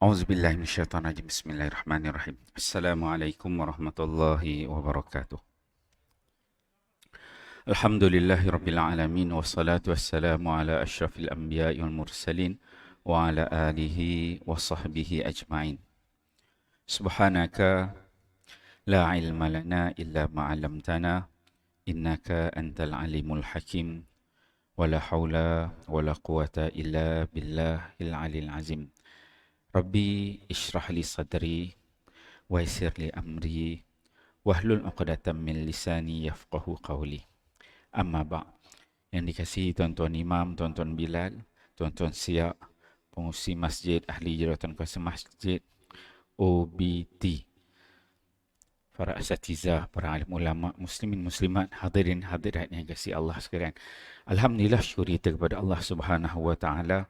Auzubillahi minasyaitonirrajim. Bismillahirrahmanirrahim. Assalamualaikum warahmatullahi wabarakatuh. Alhamdulillahi rabbil alamin wassalatu wassalamu ala asyrafil anbiya'i wal mursalin wa ala alihi wa sahbihi ajma'in. Subhanaka la ilma lana illa ma 'allamtana innaka antal alimul hakim wa la haula wa la quwata illa billahil alil azim. Rabbi ishrah li sadri wa yassir li amri wahlul 'uqdatam min lisani yafqahu qawli. Amma ba'. Yang dikasihi tuan-tuan imam, tuan-tuan Bilal, tuan-tuan Siak, pengurusi masjid, ahli jawatan kuasa masjid, OBT, para asatizah, para alim ulama, muslimin muslimat, hadirin hadirat yang dikasihi Allah sekalian. Alhamdulillah, syukur kita kepada Allah Subhanahu wa taala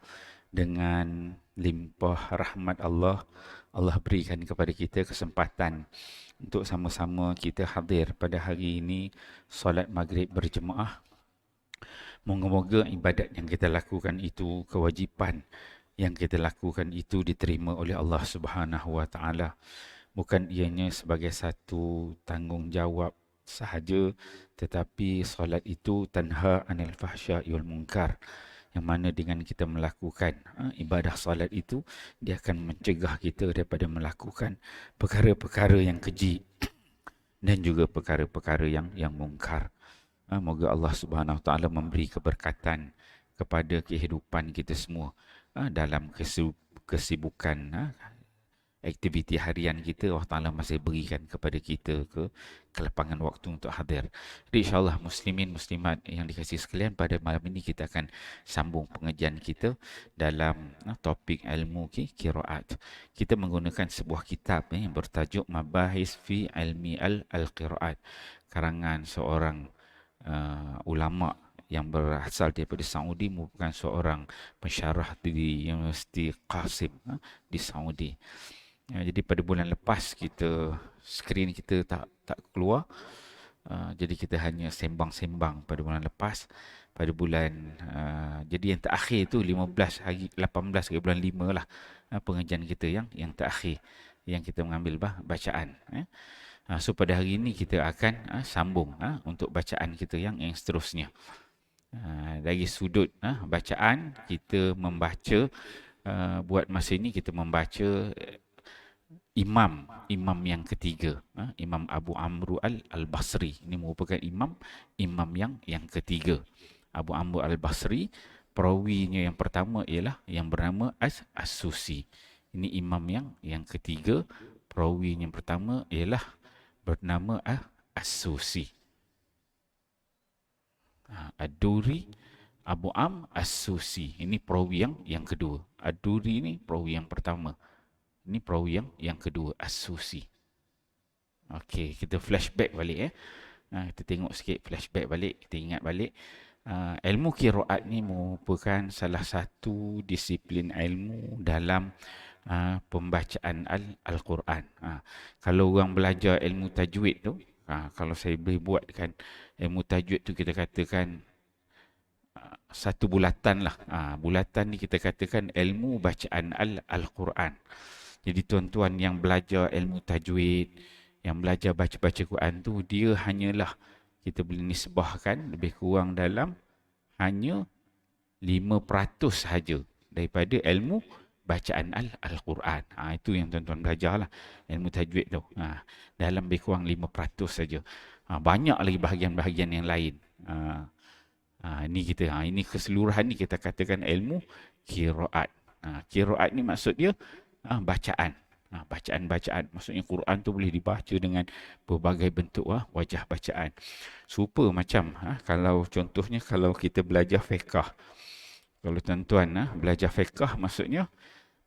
dengan limpah rahmat Allah. Allah berikan kepada kita kesempatan untuk sama-sama kita hadir pada hari ini solat maghrib berjemaah. Moga-moga ibadat yang kita lakukan itu, kewajipan yang kita lakukan itu diterima oleh Allah Subhanahu wa taala. Bukan ianya sebagai satu tanggungjawab sahaja, tetapi solat itu tanha anil fahsya'i wal munkar, yang mana dengan kita melakukan ibadah salat itu, dia akan mencegah kita daripada melakukan perkara-perkara yang keji dan juga perkara-perkara yang mungkar. Moga Allah Subhanahu Wa Taala memberi keberkatan kepada kehidupan kita semua dalam kesibukan aktiviti harian kita. Allah Ta'ala masih berikan kepada kita kelapangan waktu untuk hadir. Jadi insyaAllah muslimin muslimat yang dikasihi sekalian, pada malam ini kita akan sambung pengajian kita dalam topik ilmu qiraat. Kita menggunakan sebuah kitab yang bertajuk Mabahis fi Ilmi al-Qiraat, karangan seorang ulama yang berasal daripada Saudi, merupakan seorang pensyarah di Universiti Qasim di Saudi. Jadi pada bulan lepas skrin kita tak keluar. Jadi kita hanya sembang-sembang pada bulan lepas. Pada bulan jadi yang terakhir tu 15 hari 18 hari bulan 5 lah, pengajian kita yang terakhir yang kita mengambil bacaan. So pada hari ini kita akan sambung untuk bacaan kita yang seterusnya. Dari sudut bacaan, kita membaca, buat masa ini kita membaca imam yang ketiga, Imam Abu Amr al-Basri. Ini merupakan imam yang ketiga. Abu Amr al-Basri, perawinya yang pertama ialah yang bernama As-Susi. Ini imam yang ketiga, perawinya yang pertama ialah bernama As-Susi. Ad-Duri, Abu Amr As-Susi. Ini perawi yang kedua. Ad-Duri ini perawi yang pertama. Ini perawi yang kedua, As-Susi. Okey, kita flashback balik. Kita tengok sikit, flashback balik, kita ingat balik. Ilmu qiraat ni merupakan salah satu disiplin ilmu dalam pembacaan Al-Quran. Kalau orang belajar ilmu tajwid tu, kalau saya boleh buatkan ilmu tajwid tu, kita katakan satu bulatan lah. Bulatan ni kita katakan ilmu bacaan Al-Quran. Jadi tuan-tuan yang belajar ilmu tajwid, yang belajar baca-baca Quran tu, dia hanyalah, kita boleh nisbahkan lebih kurang dalam hanya 5% sahaja daripada ilmu bacaan Al-Quran. Itu yang tuan-tuan belajar lah, ilmu tajwid tu. Dalam lebih kurang 5% saja. Banyak lagi bahagian-bahagian yang lain. Ini keseluruhan ni kita katakan ilmu qiraat. Qiraat ni maksud dia bacaan. Bacaan-bacaan. Maksudnya Quran tu boleh dibaca dengan berbagai bentuk wajah bacaan. Serupa macam kalau contohnya kalau kita belajar fiqh. Kalau tuan-tuan belajar fiqh, maksudnya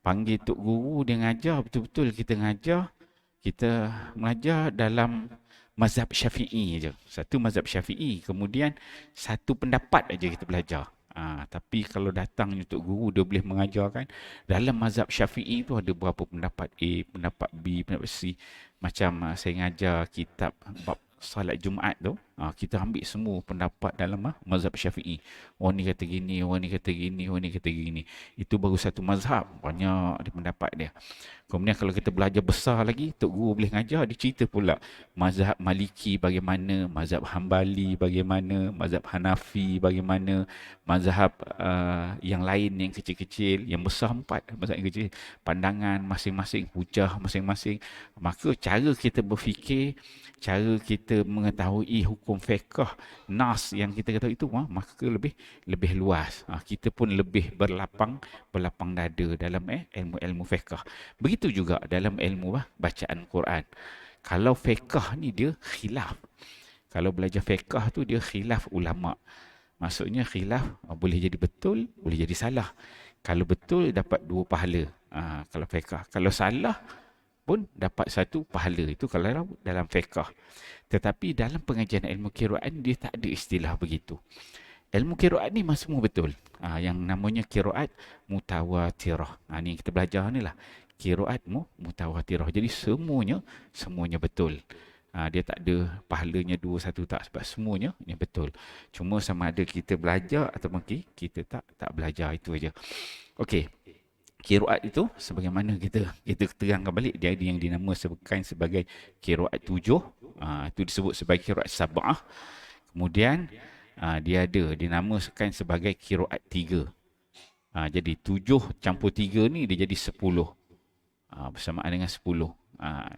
panggil tok guru, dia ngajar betul-betul, kita ngajar, kita mengajar dalam mazhab Syafi'i je. Satu mazhab Syafi'i, kemudian satu pendapat aja kita belajar. Tapi kalau datang untuk guru, dia boleh mengajarkan dalam mazhab Syafi'i tu ada berapa pendapat A, pendapat B, pendapat C. Macam saya ngajar kitab bab salat Jumaat tu, Kita ambil semua pendapat dalam mazhab Syafi'i. Orang ni kata gini, orang ni kata gini, orang ni kata gini. Itu baru satu mazhab, banyak dia pendapat dia. Kemudian kalau kita belajar besar lagi, Tok Guru boleh ngajar, dia cerita pula mazhab Maliki bagaimana, mazhab Hambali bagaimana, mazhab Hanafi bagaimana, mazhab yang lain yang kecil-kecil, yang besar 4, mazhab yang kecil, pandangan masing-masing, hujah masing-masing. Maka cara kita berfikir, cara kita mengetahui hukum fiqh, nas yang kita ketahui itu, maka lebih luas. Kita pun lebih berlapang dada dalam ilmu-ilmu fiqh. Begitu juga dalam ilmu bacaan Quran. Kalau fiqh ni dia khilaf. Kalau belajar fiqh tu dia khilaf ulama'. Maksudnya khilaf boleh jadi betul, boleh jadi salah. Kalau betul dapat 2 pahala. Kalau fiqh. Kalau salah pun dapat 1 pahala. Itu kalau dalam fiqh. Tetapi dalam pengajian ilmu qiraat dia tak ada istilah begitu. Ilmu qiraat ni memang semua betul. Yang namanya qiraat mutawatirah. Ni yang kita belajar ni lah. Qiraat mutawatirah. Jadi semuanya betul. Dia tak ada pahalanya 2, 1 tak. Sebab semuanya ni betul. Cuma sama ada kita belajar atau mungkin kita tak belajar. Itu aja. Okey. Qiraat itu sebagaimana kita terangkan balik, dia ada yang dinamakan sebagai qiraat 7. Itu disebut sebagai qiraat sab'ah. Kemudian dia ada dinamakan sebagai qiraat 3. Jadi 7 campur 3 ni dia jadi 10. Bersamaan dengan 10.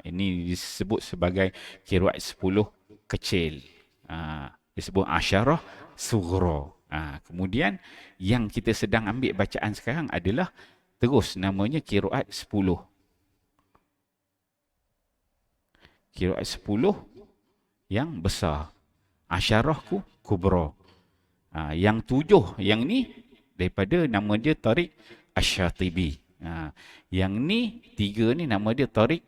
Ini disebut sebagai qiraat 10 kecil. Disebut asyarah sughra. Kemudian yang kita sedang ambil bacaan sekarang adalah terus namanya qiraat 10. Qiraat 10 yang besar. Asyarah kubra. Yang 7, yang ni daripada nama dia Tariq Asy-Syatibi. Yang ni 3 ni nama dia Tariq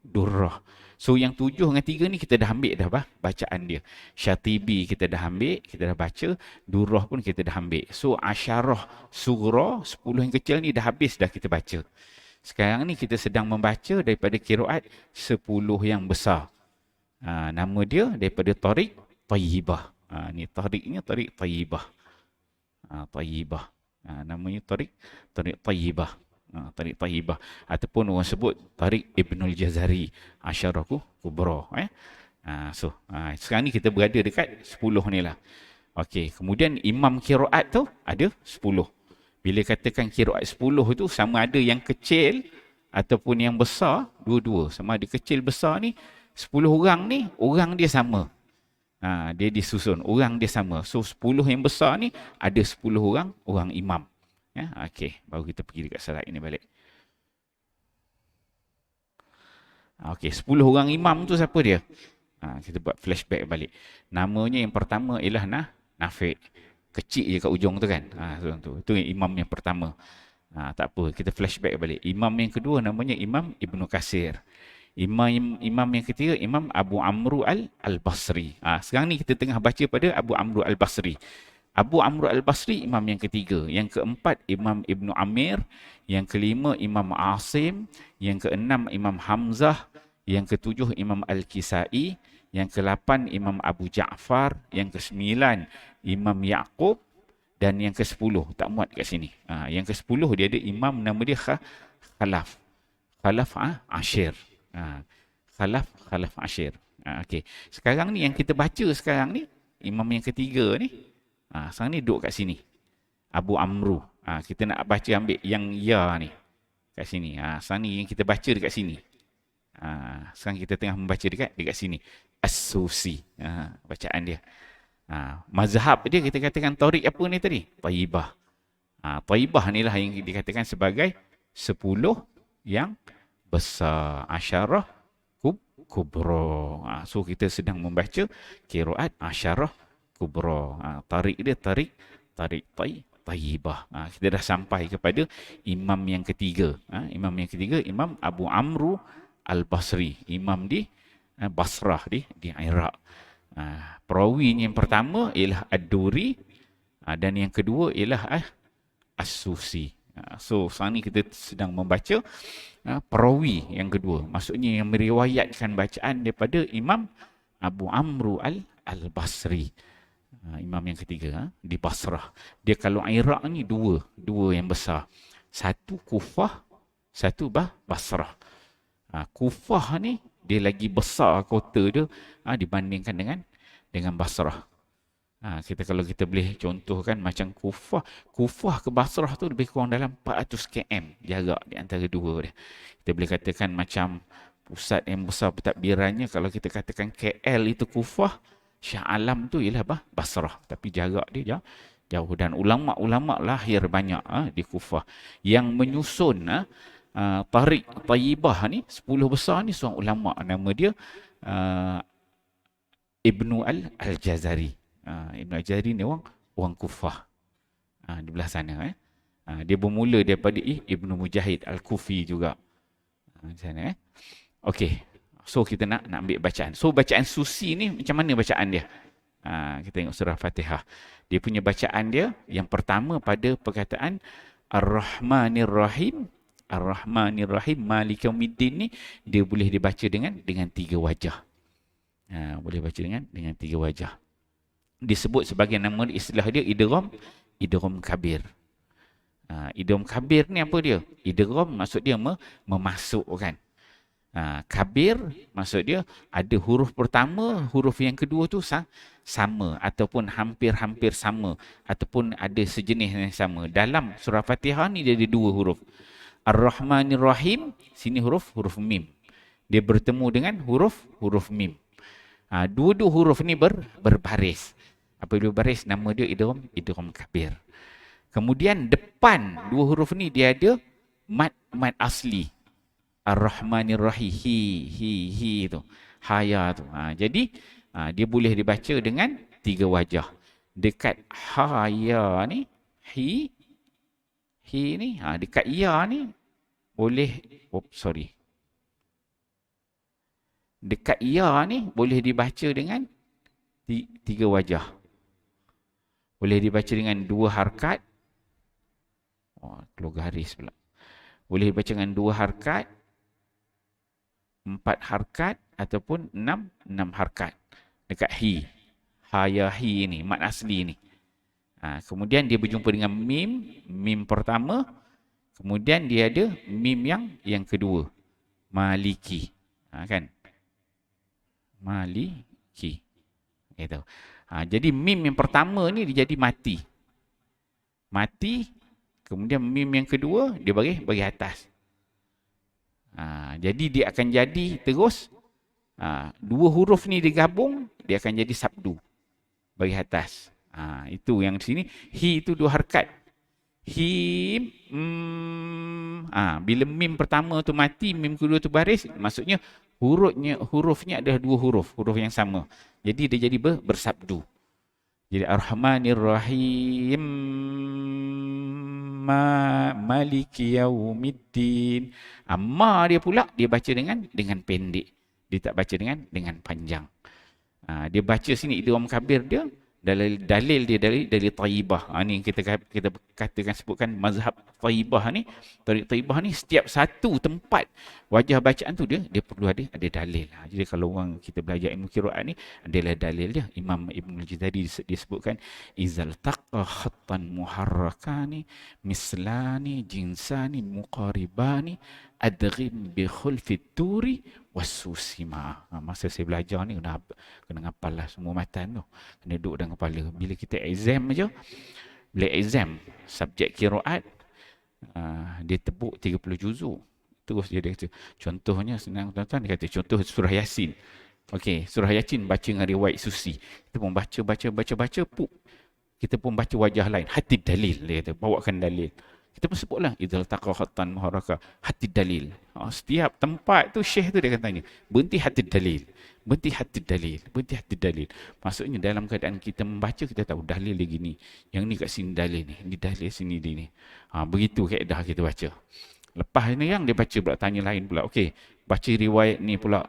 Durrah. So yang 7 dengan 3 ni kita dah ambil dah bacaan dia. Syatibi kita dah ambil, kita dah baca. Durrah pun kita dah ambil. So asyarah sughra 10 yang kecil ni dah habis dah kita baca. Sekarang ni kita sedang membaca daripada qiraat 10 yang besar. Nama dia daripada Tariq Tayyibah. Ni tariqnya Tariq Tayyibah. Tayyibah. Namanya Tariq Tayyibah. Tariq Tayyibah. Ataupun orang sebut Tariq Ibnul Jazari. Asyarah kubra. Sekarang ni kita berada dekat 10 ni lah. Okey, kemudian imam qiraat tu ada 10. Bila katakan qiraat 10 tu sama ada yang kecil ataupun yang besar, dua-dua. Sama ada kecil besar ni, 10 orang ni, orang dia sama. Dia disusun, orang dia sama. So 10 yang besar ni ada 10 orang imam. Okey, baru kita pergi dekat slide ini balik. Okey, 10 orang imam tu siapa dia? Kita buat flashback balik. Namanya yang pertama ialah Nafi'. Kecil je kat ujung tu kan. Itu imam yang pertama. Tak apa, kita flashback balik. Imam yang kedua namanya Imam Ibnu Katsir. Imam yang ketiga Imam Abu Amru Al-Basri. Sekarang ni kita tengah baca pada Abu Amru Al-Basri. Abu Amru Al-Basri imam yang ketiga. Yang keempat Imam Ibnu Amir. Yang kelima Imam Asim. Yang keenam Imam Hamzah. Yang ketujuh Imam Al-Kisai. Yang ke-8 Imam Abu Ja'far. Yang ke-9 Imam Yaqub. Dan yang ke-10 tak muat kat sini. Yang ke-10 dia ada imam nama dia Khalaf. Khalaf Ashir. Khalaf Ashir. Okey. Sekarang ni yang kita baca sekarang ni, imam yang ketiga ni, sekarang ni duduk kat sini. Abu Amru. Kita nak baca ambil yang ya ni. Kat sini. Sekarang ni yang kita baca dekat sini. Sekarang kita tengah membaca dekat sini. As-Susi. Bacaan dia. Mazhab dia kita katakan Tariq apa ni tadi? Tayyibah. Tayyibah ni lah yang dikatakan sebagai 10 yang besar. Asyarah kubra. So kita sedang membaca qiraat asyarah kubra. Tariq dia Tariq Tayyibah. Kita dah sampai kepada imam yang ketiga. Imam yang ketiga Imam Abu Amru Al-Basri. Imam di Basrah di Iraq. Perawi yang pertama ialah Ad-Duri, dan yang kedua ialah As-Susi. So sekarang ni kita sedang membaca perawi yang kedua. Maksudnya yang meriwayatkan bacaan daripada Imam Abu Amru Al-Basri. Imam yang ketiga di Basrah. Dia kalau Iraq ni dua yang besar. Satu Kufah, satu Basrah. Kufah ni dia lagi besar kota dia dibandingkan dengan Basrah. Kita kalau kita boleh contohkan macam Kufah ke Basrah tu lebih kurang dalam 400 km jarak di antara dua dia. Kita boleh katakan macam pusat yang besar pentadbirannya, kalau kita katakan KL itu Kufah, Shah Alam tu ialah Basrah, tapi jarak dia jauh, dan ulama-ulama lahir banyak di Kufah. Yang menyusun Tariq Tayyibah ni 10 besar ni seorang ulama, nama dia Ibnu Al-Jazari. Ibnu Al-Jazari ni orang Kufah, di belah sana. Dia bermula daripada Ibnu Mujahid Al-Kufi juga, di sana. Okey, so kita nak ambil bacaan. So bacaan Susi ni macam mana bacaan dia? Kita tengok surah Fatihah. Dia punya bacaan dia yang pertama pada perkataan Ar-Rahmanir Rahim. Ar-Rahmanir Rahim Maliki Yaumiddin ni dia boleh dibaca dengan 3 wajah. Boleh baca dengan 3 wajah. Disebut sebagai nama istilah dia idgham kabir. Idgham kabir ni apa dia? Idgham maksud dia memasukkan. Kabir maksud dia ada huruf pertama, huruf yang kedua tu sama ataupun hampir-hampir sama ataupun ada sejenis yang sama. Dalam surah Fatihah ni dia ada 2 huruf. Ar-Rahmanir Rahim, sini huruf mim. Dia bertemu dengan huruf mim. Dua-dua huruf ni berbaris. Apabila berbaris, nama dia idgham kabir. Kemudian depan 2 huruf ni dia ada mad asli. Ar-Rahmanir Rahim, hi tu, haya tu. Jadi dia boleh dibaca dengan 3 wajah. Dekat haya ni, hi ni, dekat ya ni boleh, dekat ya ni boleh dibaca dengan 3 wajah. Boleh dibaca dengan 2 harkat. Keluar garis pula. Boleh dibaca dengan 2 harkat, 4 harkat ataupun 6 harkat dekat hi. Haya hi ni, mad asli ni. Kemudian dia berjumpa dengan mim pertama. Kemudian dia ada mim yang kedua. Maliki. Kan? Maliki. Gitu. Jadi mim yang pertama ni dia jadi mati. Kemudian mim yang kedua dia bagi atas. Jadi dia akan jadi terus 2 huruf ni digabung, dia akan jadi sabdu bagi atas. Itu yang di sini. Hi itu 2 harkat. Him. Bila mim pertama tu mati, mim kedua tu baris, maksudnya hurufnya adalah 2 huruf yang sama. Jadi dia jadi bersabdu. Jadi Ar-Rahmanir Rahim Maliki Yaumiddin. Ma dia pula dia baca dengan pendek. Dia tak baca dengan panjang. Dia baca sini idgham kabir dia dalil dia dari Tayyibah. Ni kita katakan sebutkan mazhab Tayyibah ni. Tariq Tayyibah ni setiap satu tempat wajah bacaan tu dia perlu ada dalil. Jadi kalau orang kita belajar ilmu qiraat ni adalah dalil dia. Imam Ibn Al-Jazari disebutkan izal taqqa khattan muharrakani mislani jinsani muqaribani adghim bi khulfi turi wasusima. Masa saya belajar ni kena hafal lah semua matan tu. Kena duduk dalam kepala. Bila kita exam je, bila exam subjek qiraat, dia tebuk 30 juzuk. Terus dia kata, contohnya senang tuan-tuan, dia kata contoh surah Yasin. Okey, surah Yasin baca dengan riwayat Susi. Kita pun baca, kita pun baca wajah lain. Hati dalil, dia kata, bawakan dalil. Kita pun sebutlah idzal taqa khattan muharraka hati dalil. Setiap tempat tu syekh tu dia akan tanya, berhenti hati dalil. Maksudnya dalam keadaan kita membaca, kita tahu dalil dia gini. Yang ni kat sini dalil ni. Ini dalil sini dia ni. Begitu kaedah kita baca. Lepas ni yang dia baca pula, tanya lain pula. Okey, baca riwayat ni pula.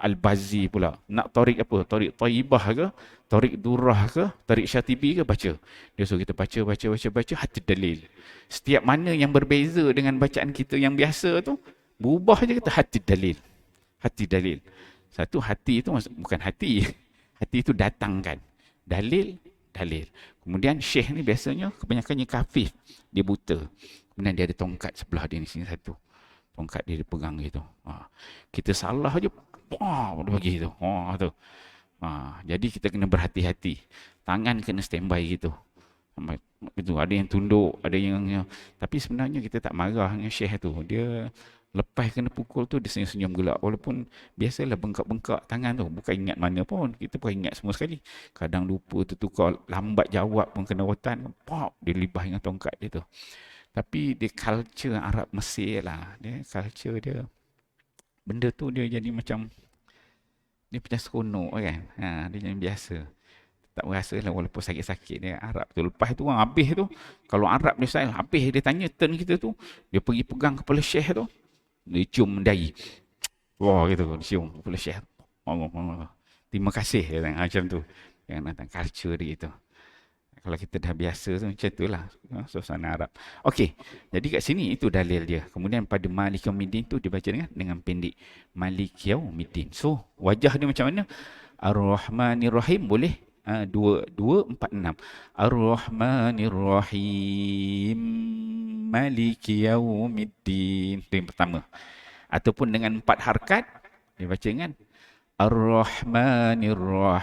Al-Bazi pula. Nak Tariq apa? Tariq Tayyibah ke? Tariq Durrah ke? Tariq Syatibi ke? Baca. Dia suruh kita baca. Hati dalil. Setiap mana yang berbeza dengan bacaan kita yang biasa tu, berubah je kata hati dalil. Satu hati itu bukan hati. Hati itu datangkan. Dalil, dalil. Kemudian syekh ni biasanya kebanyakannya kafif. Dia buta. Kemudian dia ada tongkat sebelah dia ni sini satu. Tongkat dia pegang gitu. Kita salah je, dia bagi tu. Tu. Jadi kita kena berhati-hati. Tangan kena standby gitu. Itu ada yang tunduk, ada yang tapi sebenarnya kita tak marah dengan syekh tu. Dia lepas kena pukul tu dia senyum-senyum gelak, walaupun biasalah bengkak-bengkak tangan tu, bukan ingat mana pun, kita bukan ingat semua sekali. Kadang lupa tertukar, lambat jawab pun kena rotan, dia libah dengan tongkat dia tu. Tapi dia culture Arab Mesir lah, dia culture dia, benda tu dia jadi macam dia macam seronok kan. Dia jadi biasa. Tak berasa lah walaupun sakit-sakit dia Arab tu. Lepas tu habis tu, kalau Arab dia style, habis dia tanya turn kita tu, dia pergi pegang kepala syekh tu, dia cium dahi. Gitu, dia cium kepala syekh. Terima kasih macam tu. Yang datang culture dia tu. Kalau kita dah biasa tu macam tu lah suasana Arab. Okey, jadi kat sini itu dalil dia. Kemudian pada Malik Yaumiddin tu dibaca dengan pendek. Malik Yaumiddin. So, wajah dia macam mana? Ar-Rahmanir Rahim boleh 246. Ar-Rahmanir Rahim Maliki Yaumiddin. Itu yang pertama. Ataupun dengan 4 harkat dia baca dengan Ar-Rahmanir Rahim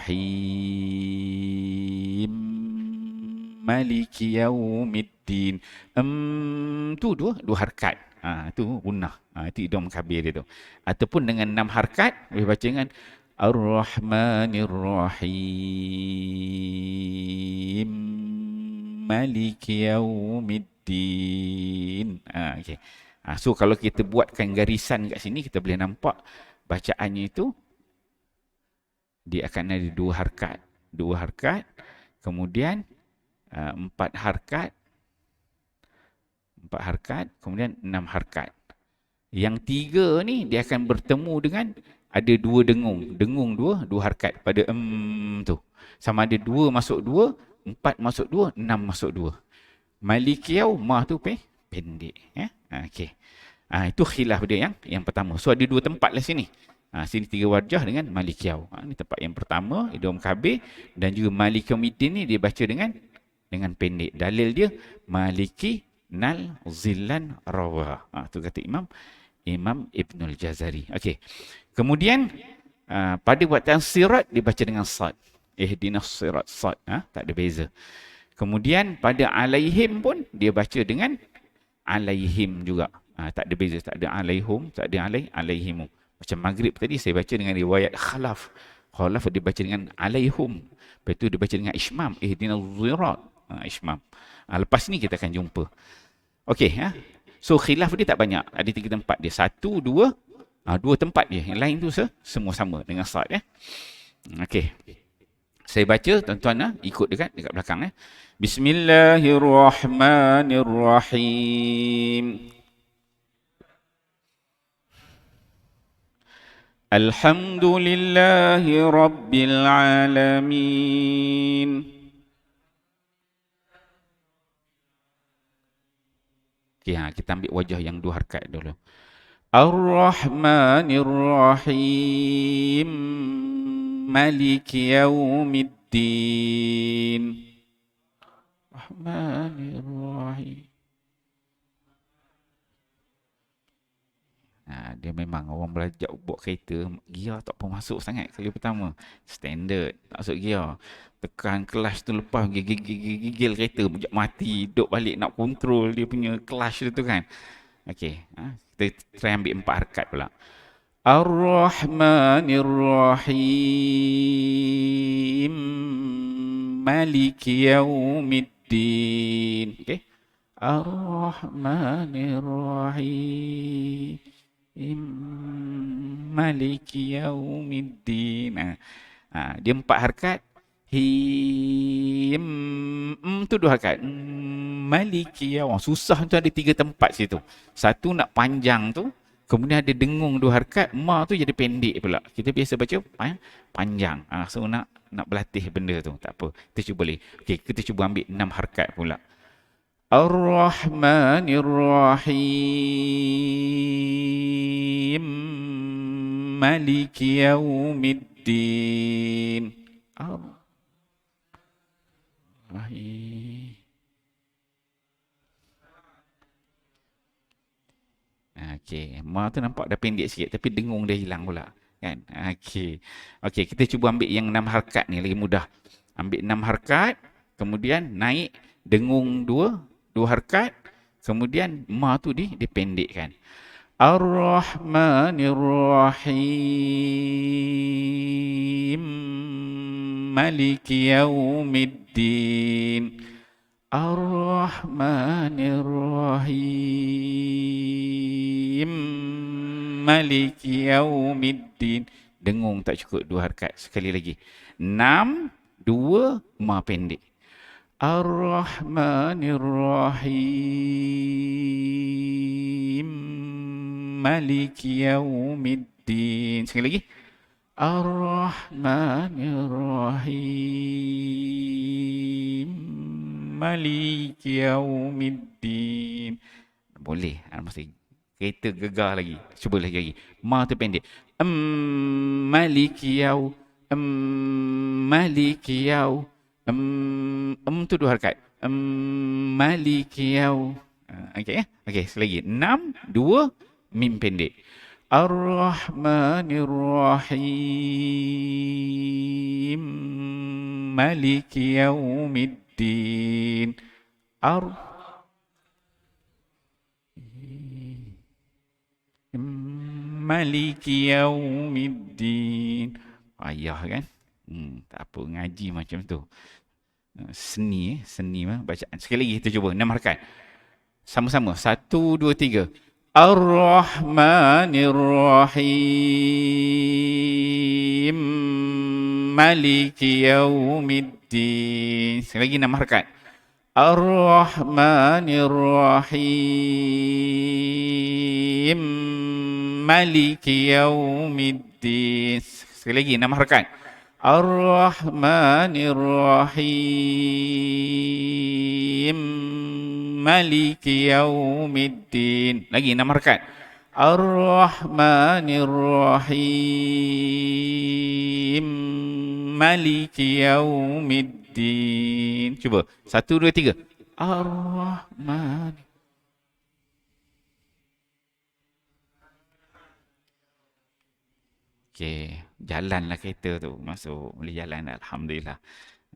Maliki Yaumiddin. Tu dua harkat. Tu gunnah. Itu idgham kabir dia tu. Ataupun dengan 6 harkat dia baca dengan Ar-Rahmanir Rahim Maliki Yaumiddin. Okay. So kalau kita buatkan garisan kat sini, kita boleh nampak bacaannya itu dia akan ada 2 harkat. 2 harkat, kemudian 4 harkat, 4 harkat, kemudian 6 harkat. Yang 3 ni dia akan bertemu dengan ada 2 dengung. Dengung 2 harkat pada tu. Sama ada 2 masuk 2, 4 masuk 2, 6 masuk 2. Maliki Yaumah tu pendek. Okey. Itu khilaf dia yang pertama. So ada 2 tempat lah sini. Sini 3 wajah dengan Maliki Yaum. Ini tempat yang pertama, idgham kabir, dan juga Maliki Yaumiddin ni dia baca dengan pendek. Dalil dia Maliki nal zillan rawa. Tu kata Imam Ibnul Jazari. Okey. Kemudian pada waktu sirat dibaca dengan sad. Ihdinas sirat sad. Tak ada beza. Kemudian pada alaihim pun dia baca dengan alaihim juga. Tak ada beza. Tak ada alaihum, tak ada alaihimu. Macam maghrib tadi saya baca dengan riwayat Khalaf. Khalaf dia baca dengan alaihum. Lepas tu dia baca dengan Ishmam. Ihdinas sirat. Ishmam. Lepas ni kita akan jumpa. Okey. So khilaf dia tak banyak. Ada 3 tempat dia. 1, 2. 2 tempat dia. Yang lain tu semua sama dengan sad. Okey. Saya baca, tuan-tuan ikut dekat belakang. Bismillahirrahmanirrahim. Alhamdulillahi Rabbil Alamin. Okay, kita ambil wajah yang 2 harkat dulu. Ar-Rahmanir Rahim Maliki Yaumiddin. Rahmanir Rahim. Dia memang orang belajar buat kereta, gear tak pun masuk sangat kali pertama. Standard, tak masuk gear. Tekan clutch tu lepas, gigil kereta, bujak mati, duduk balik nak kontrol dia punya clutch tu kan. Okey, kita try ambil 4 harkat pula. Ar-Rahmanir Rahim Maliki Yaumiddin. Okey. Ar-Rahmanir Rahim Maliki Yaumiddin. Dia 4 harkat. Tu 2 harkat. Maliki Yaum. Susah tu ada 3 tempat situ. Satu nak panjang tu, kemudian ada dengung 2 harkat, ma tu jadi pendek pula. Kita biasa baca panjang. So nak berlatih benda tu. Tak apa. Kita cuba boleh. Okey, kita cuba ambil 6 harkat pula. Ar-Rahmanir Rahim Maliki Yaumiddin. Ar-Rahim. Okey, ma tu nampak dah pendek sikit tapi dengung dia hilang pula. Kan? Okey. Okey, kita cuba ambil yang 6 harakat ni lagi mudah. Ambil 6 harakat, kemudian naik dengung 2 harakat, kemudian ma tu dipendekkan. Ar-Rahmanir-Rahim. Maliki Yaumiddin. Ar-Rahmanir-Rahim. Maliki Yaumiddin. Dengung tak cukup 2 harakat. Sekali lagi. 6, 2, ma pendek. Ar-Rahmanir-Rahim. Maliki Yaumiddin. Sekali lagi. Ar-Rahmanir-Rahim. Maliki Yaumiddin. Boleh. Mesti kereta gegar lagi. Cuba lagi. Ma tu pendek. Maliki Yau. Maliki Yau. Tu 2 harakat. Maliki Yau. Okey ya? Okey, sekali lagi. 6, 2, mim pendek. Ar-Rahmanir-Rahim. Maliki Yaumiddin. Maliki Yaumiddin. Ayah kan? Tak apa, ngaji macam tu. Seni bacaan. Sekali lagi kita cuba 6 harakat. Sama-sama. 1, 2, 3. Ar-Rahmanir-Rahim. Maliki Yaumiddin. Sekali lagi 6 harakat. Ar-Rahmanir-Rahim. Maliki Yaumiddin. Sekali lagi 6 harakat. Ar-Rahmanir-Rahim. Maliki Yaumiddin. Lagi 6 harakat. Ar-Rahmanir-Rahim. Maliki Yaumiddin. Cuba. 1, 2, 3. Ar-Rahman. Okey, jalanlah kereta tu. Masuk boleh jalan, alhamdulillah.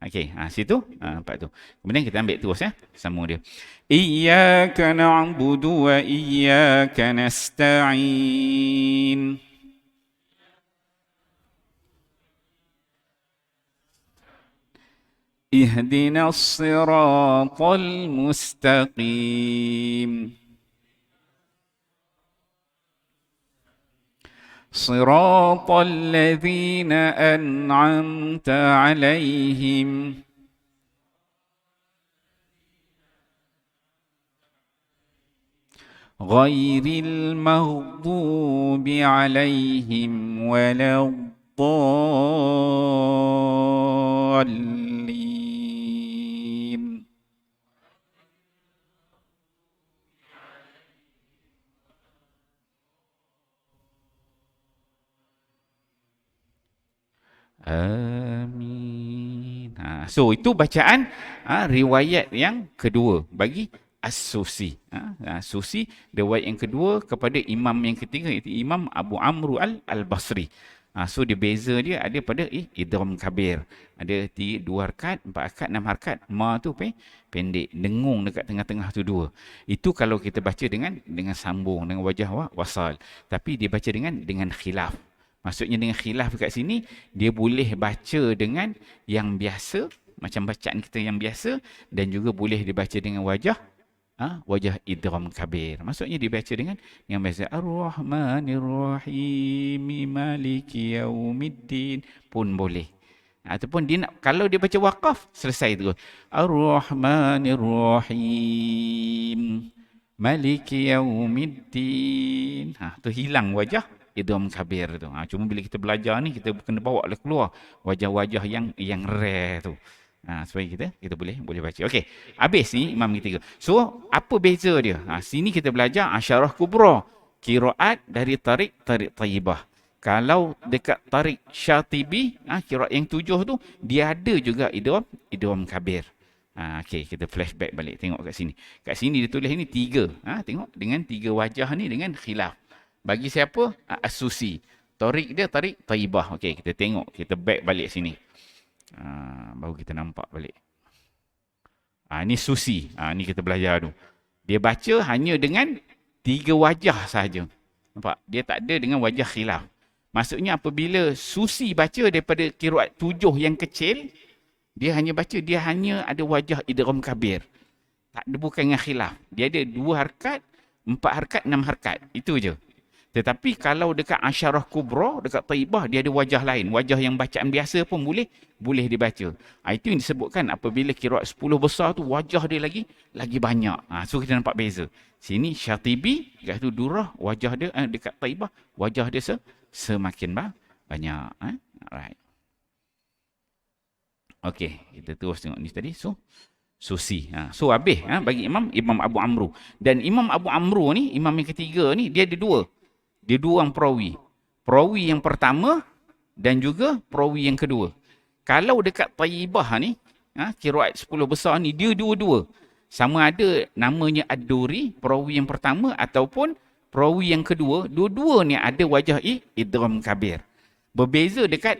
Okey, situ, empat tu. Kemudian kita ambil terus ya, sambung dia. Iyyaka na'budu wa iyyaka nasta'in. Ihdinas siratal mustaqim. صراط الذين أنعمت عليهم غير المغضوب عليهم ولا الضالين. Amin. So itu bacaan riwayat yang kedua bagi As-Susi. Susi riwayat yang kedua kepada imam yang ketiga iaitu Imam Abu Amr Al-Basri. So dia beza dia ada pada idgham kabir. Ada 2 harakat, 4 harakat, 6 harakat. Ma tu pendek, dengung dekat tengah-tengah tu 2. Itu kalau kita baca dengan sambung dengan wajah wasal. Tapi dia baca dengan khilaf. Maksudnya dengan khilaf kat sini, dia boleh baca dengan yang biasa, macam bacaan kita yang biasa, dan juga boleh dibaca dengan wajah idgham kabir. Maksudnya dibaca dengan yang biasa. Ar-Rahmanir-Rahim Maliki Yaumiddin pun boleh. Ataupun kalau dia baca waqaf, selesai terus. Ar-Rahmanir-Rahim Maliki Yaumiddin. Tu hilang wajah idgham kabir tu. Cuma bila kita belajar ni, kita kena bawa keluar wajah-wajah yang rare tu. Supaya kita boleh baca. Okey, habis ni imam ketiga. So, apa beza dia? Sini kita belajar asyarah kubra, qiraat dari tarik Thayyibah. Kalau dekat Tariq Syatibi, qiraat yang 7 tu, dia ada juga idgham kabir. Okey, kita flashback balik tengok kat sini. Kat sini dia tulis ini 3. Tengok dengan 3 wajah ni dengan khilaf. Bagi siapa? As-Susi. Tariq dia Tariq Taibah. Okey, kita tengok, kita back balik sini. Baru kita nampak balik. Ni Susi. Ni kita belajar tu. Dia baca hanya dengan 3 wajah sahaja. Nampak? Dia tak ada dengan wajah khilaf. Maksudnya apabila Susi baca daripada qiraat 7 yang kecil, dia hanya ada wajah idgham kabir. Tak ada, bukan dengan khilaf. Dia ada 2 harakat, 4 harakat, 6 harakat. Itu je. Tetapi kalau dekat Asyarah Kubra, dekat Taibah, dia ada wajah lain. Wajah yang bacaan biasa pun boleh dibaca. Itu yang disebutkan apabila qiraat 10 besar tu, wajah dia lagi banyak. So kita nampak beza. Sini Syatibi, dekat tu Durrah, wajah dia dekat Taibah, wajah dia semakin banyak. Alright. Okey, kita terus tengok ni tadi. So, Susi. So habis bagi Imam Abu Amru. Dan Imam Abu Amru ni, imam yang ketiga ni, dia ada 2. Dia 2 orang perawi. Perawi yang pertama dan juga perawi yang kedua. Kalau dekat Taibah ni, qiraat 10 besar ni, dia 2-2. Sama ada namanya Ad-Duri, perawi yang pertama, ataupun perawi yang kedua. Dua-dua ni ada wajah idgham kabir. Berbeza dekat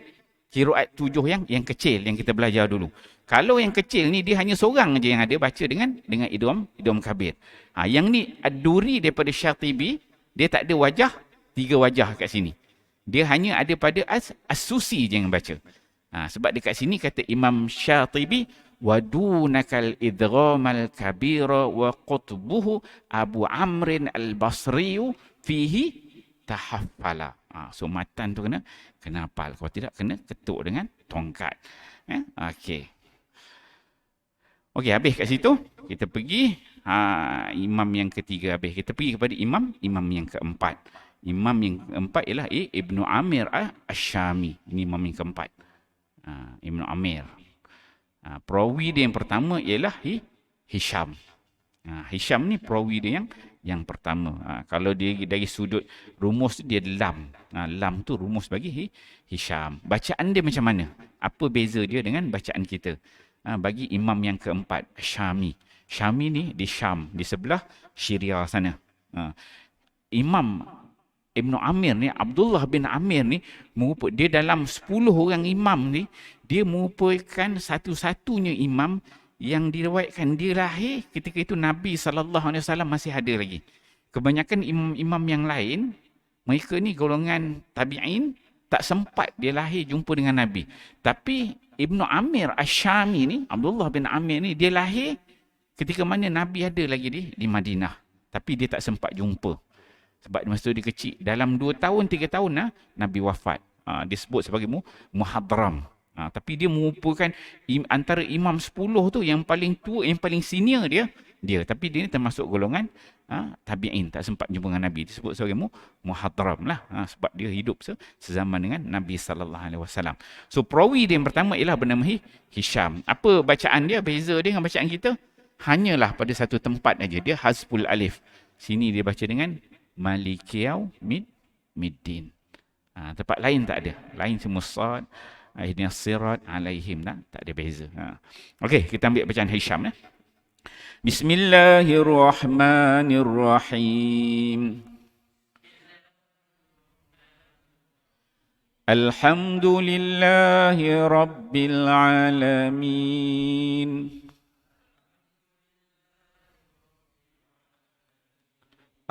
qiraat 7 yang kecil yang kita belajar dulu. Kalau yang kecil ni, dia hanya seorang aja yang ada baca dengan idgham kabir. Yang ni Ad-Duri daripada Syatibi, dia tak ada wajah, 3 wajah kat sini. Dia hanya ada pada As-Susi je yang baca. Sebab dekat sini kata Imam Syatibi, wadunakal idghamal kabira wa qutbuhu Abu Amrin al-Basriyu fihi tahaffala. So matan tu kena hafal. Kalau tidak, kena ketuk dengan tongkat. Okey. Okey, habis kat situ. Kita pergi imam yang ketiga habis. Kita pergi kepada imam yang keempat. Imam yang keempat ialah Ibnu Amir Asy-Syami. Ini imam yang keempat. Ibnu Amir. Perawi dia yang pertama ialah Hisham. Hisham ni perawi dia yang pertama. Kalau dia dari sudut rumus dia lam. Lam tu rumus bagi Hisham. Bacaan dia macam mana? Apa beza dia dengan bacaan kita? Bagi imam yang keempat, Syami. Syami ni di Syam, di sebelah Syria sana. Imam Ibnu Amir ni, Abdullah bin Amir ni, dia dalam 10 orang imam ni, dia merupakan satu-satunya imam yang diriwayatkan dia lahir ketika itu Nabi SAW masih ada lagi. Kebanyakan imam-imam yang lain, mereka ni golongan tabi'in, tak sempat dia lahir jumpa dengan Nabi. Tapi Ibnu Amir Asy-Syami ni, Abdullah bin Amir ni, dia lahir ketika mana Nabi ada lagi di Madinah. Tapi dia tak sempat jumpa. Sebab masa dia kecil, dalam 2 tahun, 3 tahun Nabi wafat. Disebut sebagai muhadram. Tapi dia merupakan antara imam 10 tu yang paling tua, yang paling senior dia. Tapi dia ni termasuk golongan tabi'in, tak sempat jumpa dengan Nabi. Disebut sebagai muhadram lah. Sebab dia hidup sezaman dengan Nabi SAW. So perawi dia yang pertama ialah bernama Hisham. Apa bacaan dia? Beza dia dengan bacaan kita? Hanyalah pada satu tempat aja. Dia hazful alif. Sini dia baca dengan Malikiyau middin. Tempat lain tak ada. Lain semua sad, ihdinas sirat alaihim, tak ada beza. Okey, kita ambil bacaan Hisham. Bismillahirrahmanirrahim. Alhamdulillahi rabbil alamin.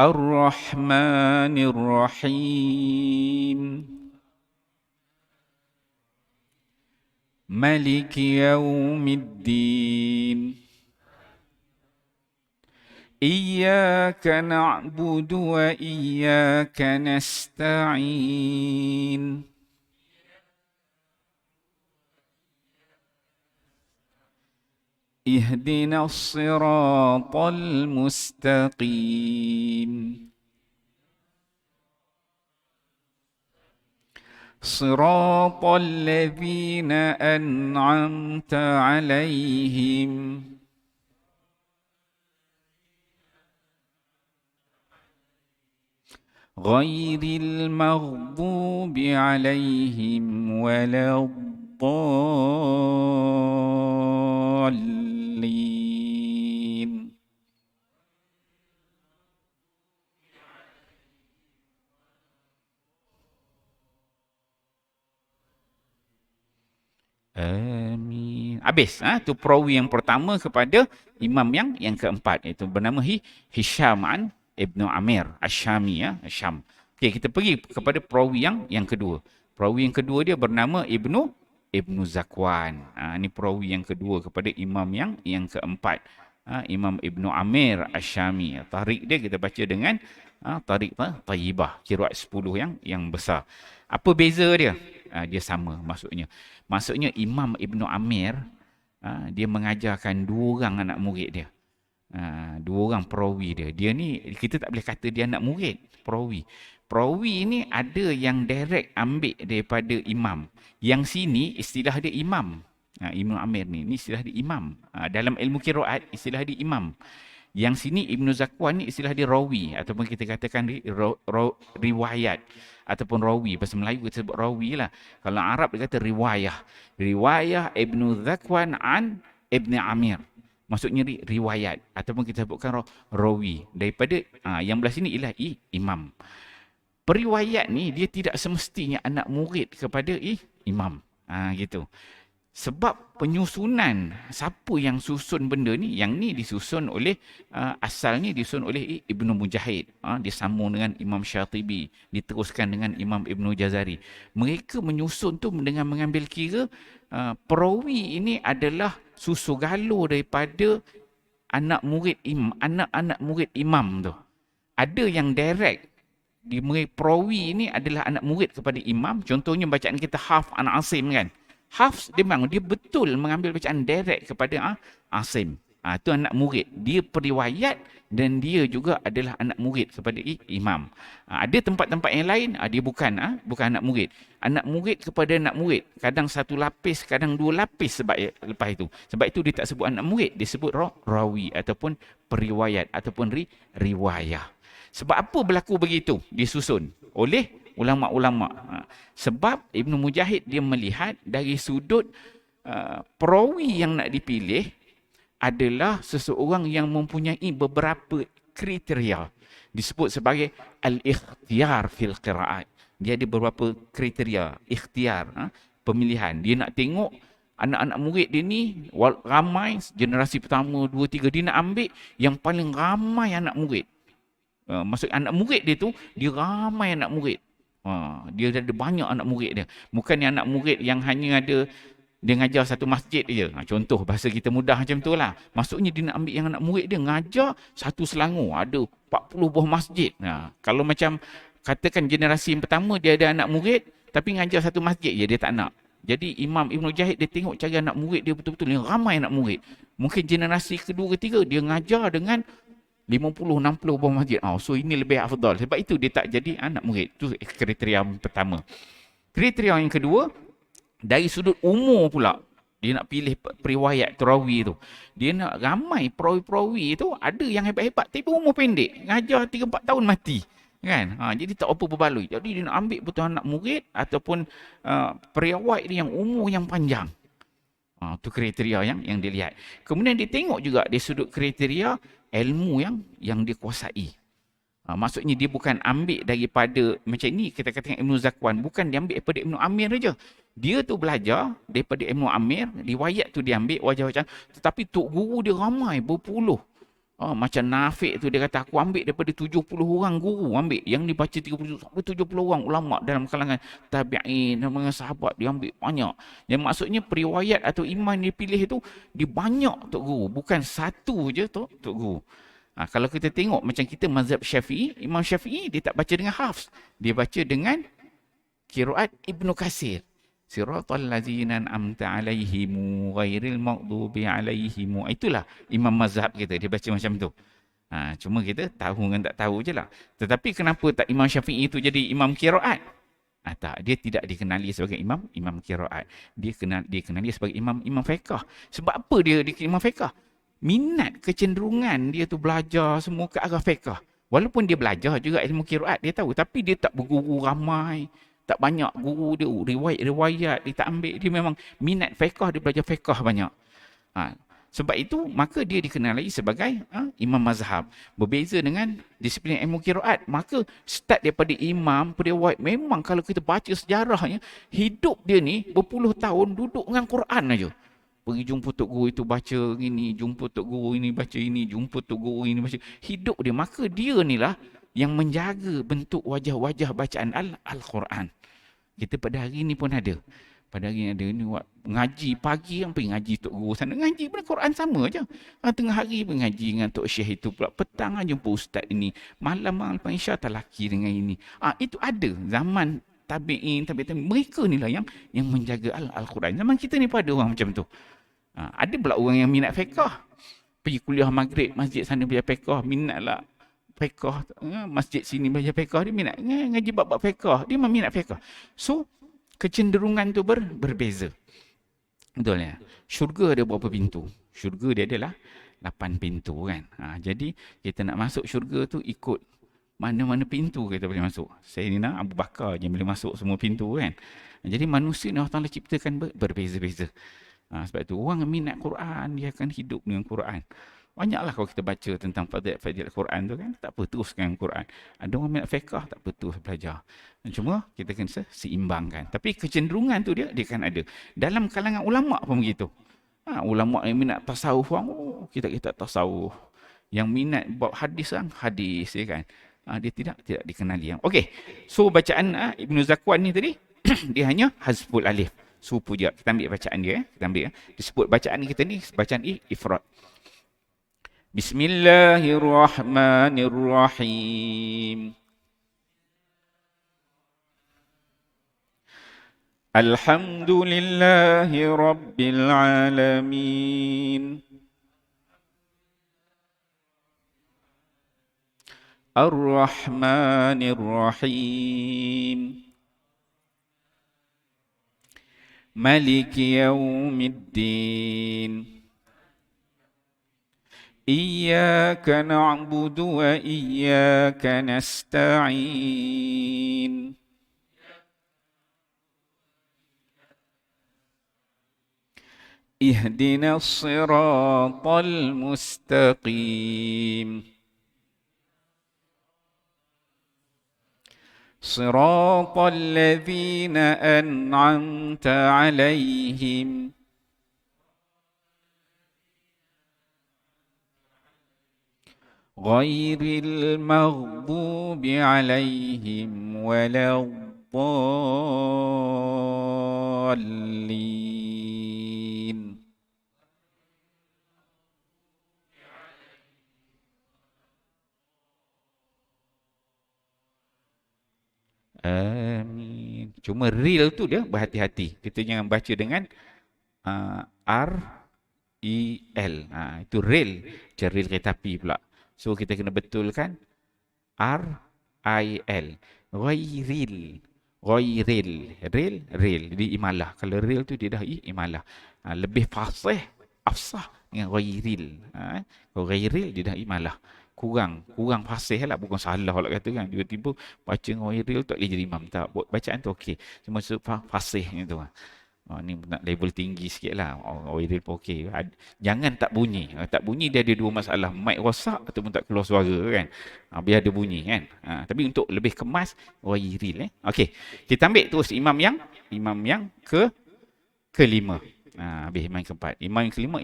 Ar-Rahmanir-Rahim. Maliki yaumiddin. Iyyaka na'budu wa iyyaka nasta'in. اهدنا الصراط المستقيم صراط الذين أنعمت عليهم ghairil maghdubi alaihim waladdallin. Amin. Habis. Tu perawi yang pertama kepada imam yang keempat. Itu bernama Hisham an Ibnu Amir Asyami. Asyam. Okey, kita pergi kepada perawi yang kedua. Perawi yang kedua dia bernama Ibnu Zakwan. Ini perawi yang kedua kepada imam yang keempat. Imam Ibnu Amir Asyami. Tarik dia kita baca dengan tarik tayyibah. Qiraat 10 yang besar. Apa beza dia? Dia sama maksudnya. Maksudnya Imam Ibnu Amir dia mengajarkan 2 orang anak murid dia. 2 orang perawi dia. Dia ni kita tak boleh kata dia anak murid, perawi. Perawi ni ada yang direct ambil daripada imam. Yang sini istilah dia imam. Ibnu Amir ni istilah dia imam. Dalam ilmu qiraat istilah dia imam. Yang sini Ibnu Zakwan ni istilah dia rawi ataupun kita katakan riwayat ataupun rawi. Bahasa Melayu kita sebut rawi lah. Kalau Arab dia kata riwayah. Riwayah Ibnu Zakwan an Ibnu Amir. Maksudnya riwayat ataupun kita sebutkan rawi. Daripada yang belah sini ialah imam. Periwayat ni dia tidak semestinya anak murid kepada imam. Gitu. Sebab penyusunan siapa yang susun benda ni, yang ni disusun oleh asalnya disusun oleh Ibnu Mujahid, disambung dengan Imam Syatibi, diteruskan dengan Imam Ibnu Jazari. Mereka menyusun tu dengan mengambil kira perawi ini adalah susu galur daripada anak murid anak-anak murid imam tu. Ada yang direct di perawi ini adalah anak murid kepada imam. Contohnya bacaan kita Hafs an Asim kan. Hafs dia memang dia betul mengambil bacaan direct kepada Asim. Itu anak murid. Dia periwayat dan dia juga adalah anak murid kepada imam. Ada tempat-tempat yang lain dia bukan anak murid. Anak murid kepada anak murid. Kadang 1 lapis, kadang 2 lapis lepas itu. Sebab itu dia tak sebut anak murid, dia sebut rawi ataupun periwayat ataupun riwayah. Sebab apa berlaku begitu? Disusun oleh ulama-ulama. Sebab Ibnu Mujahid dia melihat dari sudut perawi yang nak dipilih adalah seseorang yang mempunyai beberapa kriteria. Disebut sebagai al-ikhtiyar fil qiraat. Dia ada beberapa kriteria, ikhtiar, pemilihan. Dia nak tengok anak-anak murid dia ni ramai, generasi pertama, 2, 3, dia nak ambil yang paling ramai anak murid. Maksud anak murid dia tu, dia ramai anak murid. Dia ada banyak anak murid dia. Bukan yang anak murid yang hanya ada dia ngajar satu masjid je. Contoh bahasa kita mudah macam tu lah. Maksudnya dia nak ambil yang anak murid dia ngajar satu Selangor. Ada 40 buah masjid. Kalau macam katakan generasi yang pertama dia ada anak murid tapi ngajar satu masjid je, dia tak nak. Jadi Imam Ibnu Jahid dia tengok cara anak murid dia betul-betul yang ramai anak murid. Mungkin generasi kedua ketiga dia ngajar dengan 50-60 buah masjid. So ini lebih afdal. Sebab itu dia tak jadi anak murid. Itu kriteria yang pertama. Kriteria yang kedua, dari sudut umur pula. Dia nak pilih periwayat terawi tu. Dia nak ramai perawi-perawi tu, ada yang hebat-hebat tapi umur pendek. Ngajar 3-4 tahun mati. Kan? Jadi tak apa berbaloi. Jadi dia nak ambil betul anak murid ataupun periwayat dia yang umur yang panjang. Itu kriteria yang dia lihat. Kemudian dia tengok juga dari sudut kriteria ilmu yang dia kuasai. Maksudnya dia bukan ambil daripada macam ni kita katakan Ibnu Zakwan, bukan dia ambil daripada Ibnu Amir saja. Dia tu belajar daripada Ibnu Amir, riwayat tu dia ambil wajah-wajah, tetapi tok guru dia ramai berpuluh. Macam Nafiq tu dia kata aku ambil daripada 70 orang guru ambil. Yang ni baca 30 sampai 70 orang ulama dalam kalangan tabi'in dan sahabat dia ambil banyak. Yang maksudnya periwayat atau iman dia pilih itu dia banyak tok guru, bukan satu je tok guru. Kalau kita tengok macam kita mazhab Syafi'i, Imam Syafi'i dia tak baca dengan Hafs, dia baca dengan qiraat Ibnu Katsir. Siratal ladzina an'amta 'alaihim ghairil maghdubi 'alaihim. Itulah imam mazhab kita, dia baca macam tu. Cuma kita tahu dengan tak tahu je lah. Tetapi kenapa tak Imam Syafi'i itu jadi imam qiraat? Tak, dia tidak dikenali sebagai imam qiraat. Dia dikenali sebagai imam fiqh. Sebab apa dia imam fiqh? Minat kecenderungan dia tu belajar semua ke arah fiqh. Walaupun dia belajar juga ilmu qiraat, dia tahu. Tapi dia tak berguru ramai. Tak banyak guru dia, riwayat-riwayat dia tak ambil. Dia memang minat fiqh, dia belajar fiqh banyak. Ha. Sebab itu, maka dia dikenali sebagai imam mazhab. Berbeza dengan disiplin ilmu qiraat. Maka start daripada imam, periwayat, memang kalau kita baca sejarahnya, hidup dia ni berpuluh tahun duduk dengan Quran aja. Pergi jumpa Tok Guru itu baca ini, jumpa Tok Guru ini baca ini, jumpa Tok Guru ini baca. Hidup dia. Maka dia ni lah yang menjaga bentuk wajah-wajah bacaan Al-Quran. Kita pada hari ni pun ada. Pada hari ni ada ni ngaji pagi yang pergi ngaji Tok Guru sana. Ngaji pun Quran sama aja. Tengah hari pun ngaji dengan Tok Syekh itu pula. Petang aja jumpa ustaz ini. Malam lepas Isya talaki dengan ini. Itu ada zaman tabi'in. Mereka ni lah yang menjaga Al-Quran. Zaman kita ni pada orang macam tu. Ada pula orang yang minat fiqh. Pergi kuliah maghrib, masjid sana belajar fiqh. Minatlah fiqh. Masjid sini belajar fiqh. Dia minat ngaji bab-bab fiqh. Dia memang minat fiqh. So, kecenderungan tu berbeza. Betul ya? Syurga ada berapa pintu? Syurga dia adalah 8 pintu kan. Jadi, kita nak masuk syurga tu ikut mana-mana pintu kita boleh masuk. Sayyidina Abu Bakar je boleh masuk semua pintu kan. Jadi, manusia ni Allah Ta'ala ciptakan berbeza-beza. Sebab itu orang yang minat Quran, dia akan hidup dengan Quran. Banyaklah kalau kita baca tentang fadilat Quran tu kan, tak apa teruskan Quran. Ada orang minat fiqh, tak apa terus belajar. Cuma kita kena seimbangkan. Tapi kecenderungan tu dia akan ada. Dalam kalangan ulama' pun begitu. Ulama' yang minat tasawuf, kita tasawuf. Yang minat bab hadis hadis ya kan. Dia tidak dikenali. Okey. So bacaan Ibnu Zakwan ni tadi dia hanya hazful alif. Supu je. Kita ambil bacaan dia. Kita ambil. Disebut bacaan kita ni, bacaan ifrad. Bismillahirrahmanirrahim. Alhamdulillahi Rabbil Alamin. Ar-Rahmanir-Rahim. Maliki Yawmiddin. Iyyaka na'budu wa iyyaka nasta'in. Ihdinas siratal mustaqim. صراط الذين أنعمت عليهم غير المغضوب عليهم ولا الضالين. Amin. Cuma real tu dia berhati-hati. Kita jangan baca dengan R-E-L. Itu real. Macam real kereta api pula. So kita kena betulkan R-I-L. Ghairil. Ghairil. Real. Jadi imalah. Kalau real tu dia dah imalah. Lebih fasih, afsah dengan ghairil. Kalau ghairil dia dah imalah. Kurang fasih lah, bukan salah lah kata kan. Tiba-tiba baca ghairil tak boleh jadi imam. Tak, bacaan tu okey. Cuma fasih gitu lah. Ni nak level tinggi sikit lah. Ghairil pun okey. Jangan tak bunyi. Tak bunyi dia ada dua masalah. Mic rosak ataupun tak keluar suara kan. Biar ada bunyi kan. Tapi untuk lebih kemas, ghairil. Okey. Kita ambil terus imam yang kelima. Habis imam yang keempat. Imam yang kelima,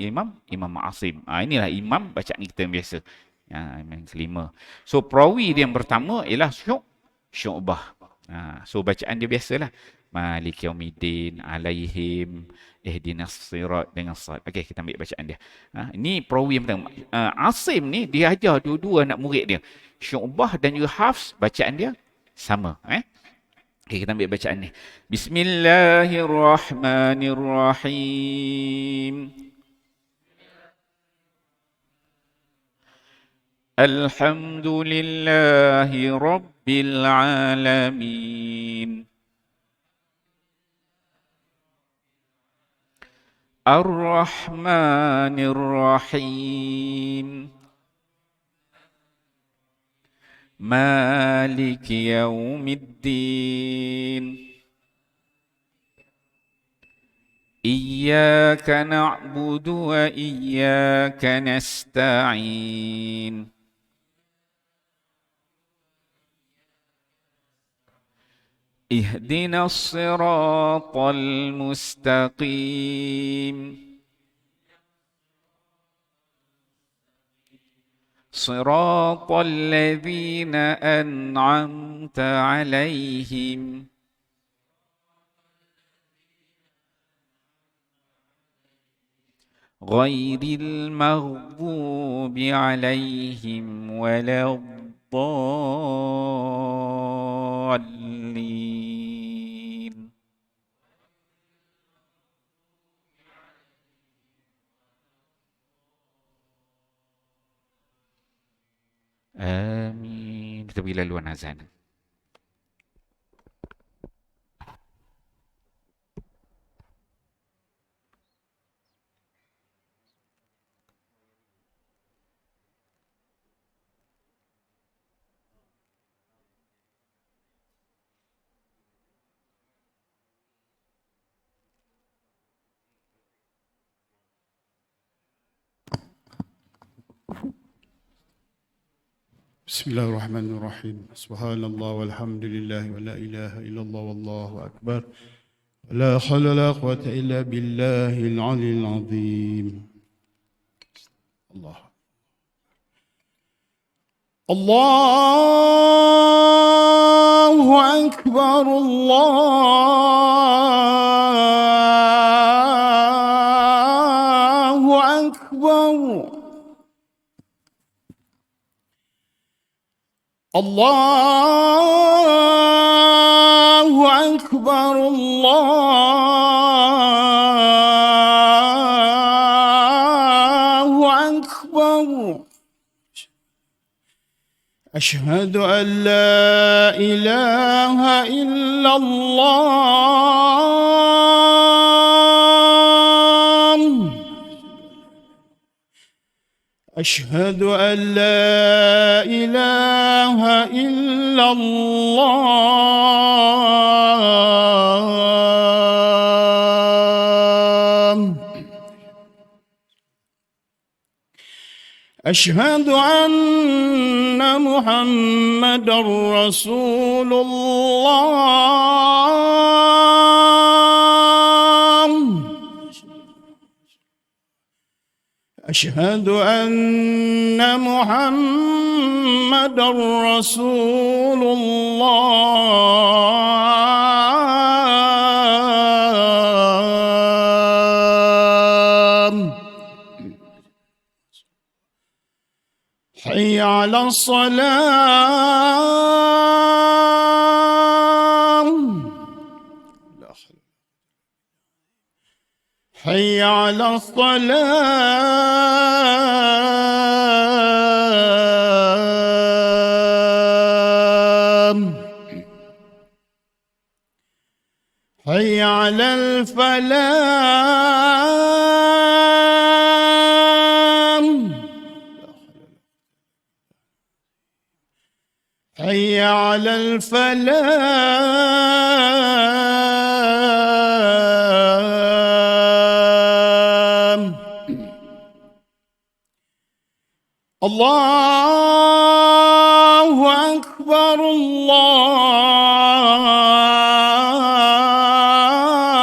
Imam Asim. Inilah imam bacaan kita yang biasa. Imam yang kelima. So perawi dia yang pertama ialah Syu'bah. So bacaan dia biasalah. Maliki Yawmiddin, alaihim, ihdinas sirat dengan sad. Okey, kita ambil bacaan dia. Ini perawi yang pertama. Asim ni dia ajar dua-dua anak murid dia. Syu'bah dan juga Hafs, bacaan dia sama. Okey, kita ambil bacaan ni. Bismillahirrahmanirrahim. Alhamdulillahi Rabbil Alamin. Ar-Rahmanir Rahim. مالك يوم الدين إياك نعبد وإياك نستعين اهدنا الصراط المستقيم صراط الذين أنعمت عليهم غير المغضوب عليهم ولا الضالين آمين. Kita pergi laluan azan. بسم الله الرحمن الرحيم سبحان الله والحمد لله ولا إله إلا الله والله أكبر لا حول ولا قوة إلا بالله العلي العظيم الله الله أكبر الله أكبر الله أكبر الله أكبر أشهد أن لا إله إلا الله أشهد أن لا إله إلا الله أشهد أن محمدًا رسول الله أشهد أن محمدًا رسول الله حي على الصلاة حي على الصلاة حي على الفلاح حي على الفلاح الله أكبر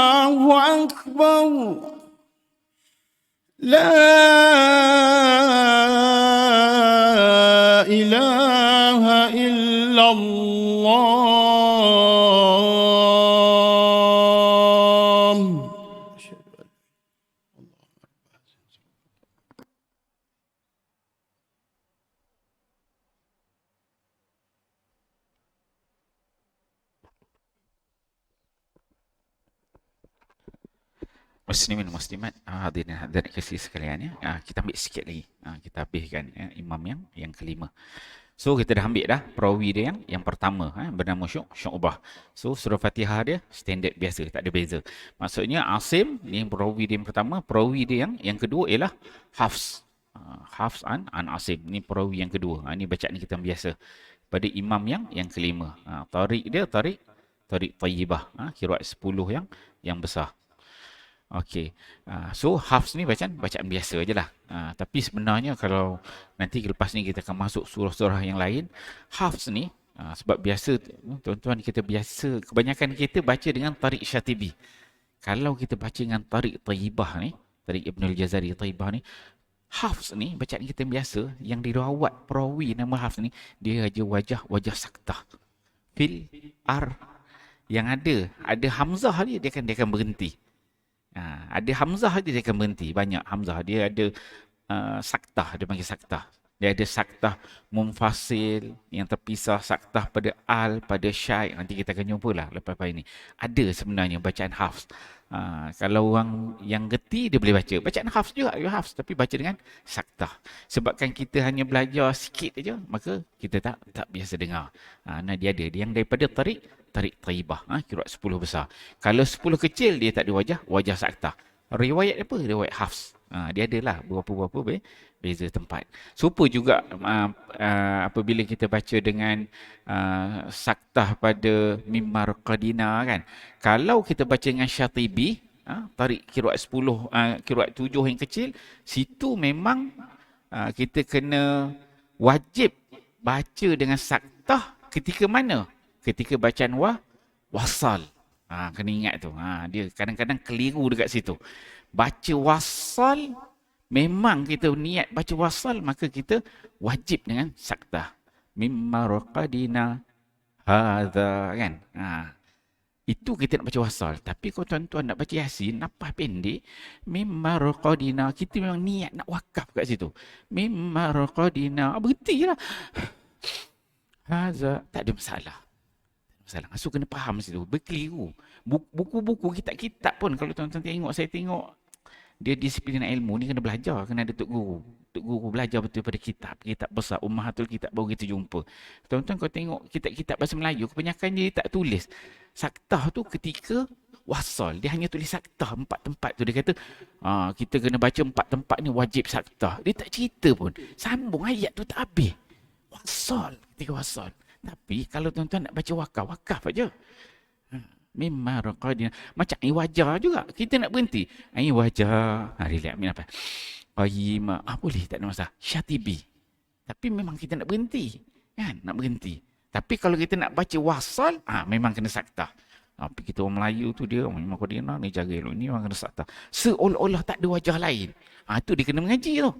الله أكبر لا إله إلا الله Muslimin muslimat, hadirin hadirat kasih sekalian ya. Kita ambil sikit lagi. Kita habiskan imam yang kelima. So kita dah ambil dah perawi dia yang pertama bernama Syu'bah. So surah Fatihah dia standard biasa, tak ada beza. Maksudnya Asim ni perawi dia yang pertama, perawi dia yang kedua ialah Hafs. Hafs an Asim ni perawi yang kedua. Ni bacaan kita biasa. pada imam yang kelima. Tariq dia tariq thayyibah. Qiraat 10 yang besar. Okey. So hafs ni bacaan biasa je lah. Tapi sebenarnya kalau nanti lepas ni kita akan masuk surah-surah yang lain, hafs ni sebab biasa tuan-tuan kita biasa kebanyakan kita baca dengan tariq syatibi. Kalau kita baca dengan tariq thayyibah ni, tariq Ibn al-Jazari thayyibah ni, hafs ni bacaan kita biasa yang dirawat perawi nama hafs ni dia aja wajah saktah. Fil ar yang ada hamzah dia akan berhenti. Ada hamzah dia akan berhenti. Banyak hamzah. Dia ada saktah. Dia panggil saktah. Dia ada saktah munfasil yang terpisah. Saktah pada al, pada syai. Nanti kita akan jumpa lah lepas ini. Ada sebenarnya bacaan hafs. Kalau orang yang gerti dia boleh baca. Bacaan hafs juga. Hafs. Tapi baca dengan saktah. Sebabkan kita hanya belajar sikit aja, maka kita tak biasa dengar. Nah dia ada. Yang daripada tariq thayyibah, qiraat 10 besar. Kalau 10 kecil dia tak ada wajah saktah. Riwayat apa? Riwayat hafs. Dia adalah beberapa beza tempat. Serupa juga apabila kita baca dengan saktah pada mimar qadina kan. Kalau kita baca dengan syatibi, tarik qiraat 10, qiraat 7 yang kecil, situ memang kita kena wajib baca dengan saktah ketika mana? Ketika bacaan wasal. Kena ingat tu. Dia kadang-kadang keliru dekat situ. Baca wasal, memang kita niat baca wasal, maka kita wajib dengan saktah. Mimma raqadina hadha kan. Itu kita nak baca wasal. Tapi kalau tuan-tuan nak baca Yasin, nafas pendek, mimma raqadina, kita memang niat nak wakaf kat situ. Mimma raqadina, berhenti lah. Hadha, tak ada masalah. So kena faham situ, berkeliru. Buku-buku kitab-kitab pun kalau tuan-tuan tengok, saya tengok dia disiplin ilmu ni kena belajar, kena ada tok guru. Tok guru belajar betul pada kitab besar, Ummahatul Kitab baru kita jumpa. Tuan-tuan kalau tengok kitab-kitab bahasa Melayu, kebanyakan dia tak tulis saktah tu ketika wasal. Dia hanya tulis saktah 4 tempat tu. Dia kata kita kena baca 4 tempat ni wajib saktah. Dia tak cerita pun. Sambung ayat tu tak habis. Wasal, ketika wasal. Tapi kalau tuan-tuan nak baca wakaf aja. Mimma raqadina. Macam air wajah juga. Kita nak berhenti. Air wajah. Relax, ambil apa? Qayyimah. Boleh, tak ada masalah. Syatibi. Tapi memang kita nak berhenti. Kan? Nak berhenti. Tapi kalau kita nak baca wasal, memang kena saktah. Tapi kita orang Melayu tu dia, memang Qadina ni jaga elok. Ni memang kena saktah. Seolah-olah tak ada wajah lain. Tu dia kena mengaji tu.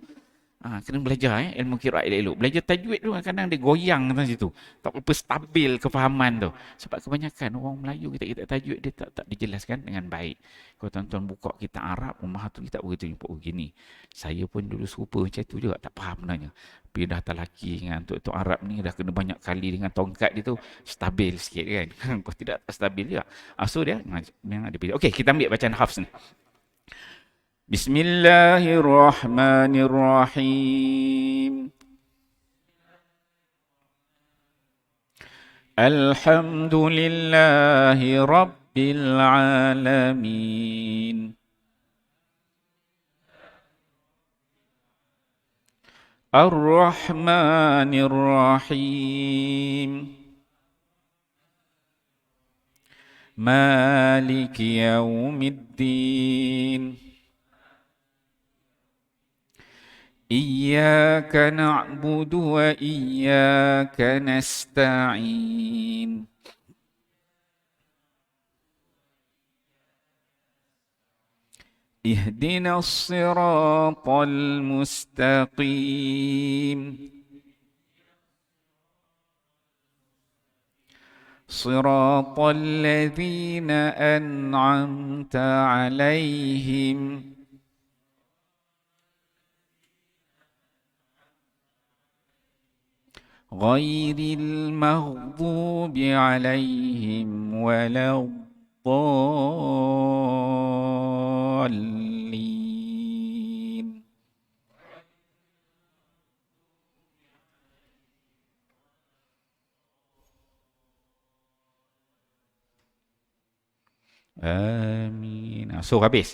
Kena belajar ilmu qiraat elok. Belajar tajwid tu kadang-kadang dia goyang dalam situ. Tak apa stabil kefahaman tu. Sebab kebanyakan orang Melayu kita tajwid dia tak dijelaskan dengan baik. Kalau tuan-tuan buka kitab Arab, Ummahatul Kitab begitu jumpa gini. Saya pun dulu serupa macam tu juga, tak faham sebenarnya. Tapi dah talaki dengan tok Arab ni dah kena banyak kali dengan tongkat dia tu, stabil sikit kan. Kalau tidak stabil juga. So dia memang ada beza. Okey, kita ambil bacaan hafs ni. Bismillahirrahmanirrahim. Alhamdulillahi Rabbil Alamin. Ar-Rahmanir-Rahim. Maliki Yawmiddin. Iyyaka na'budu wa iyyaka nasta'in. Ihdinas siratal mustaqim. Siratal ladzina an'amta 'alaihim. غير المغضوب عليهم ولا الضالين. Amin. So habis